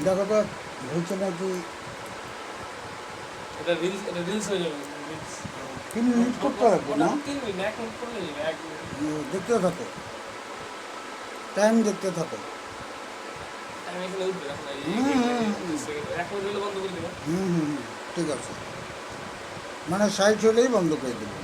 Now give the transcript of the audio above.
দেখো তো হয়েছে নাকি। এটা রিলস হয়ে যাবে। 3 মিনিট করতে লাগবে না? 3 মিনিট, 1 মিনিট করলেই হবে, 1 মিনিট। দেখতে থাকো, টাইম দেখতে থাকো। আমি এখানে উঠবে এখন, এই হুম, হুম, 1 মিনিট হলে বন্ধ করে দেবো। হুম হুম হুম, ঠিক আছে, মানে 60 হলেই বন্ধ করে দেবো।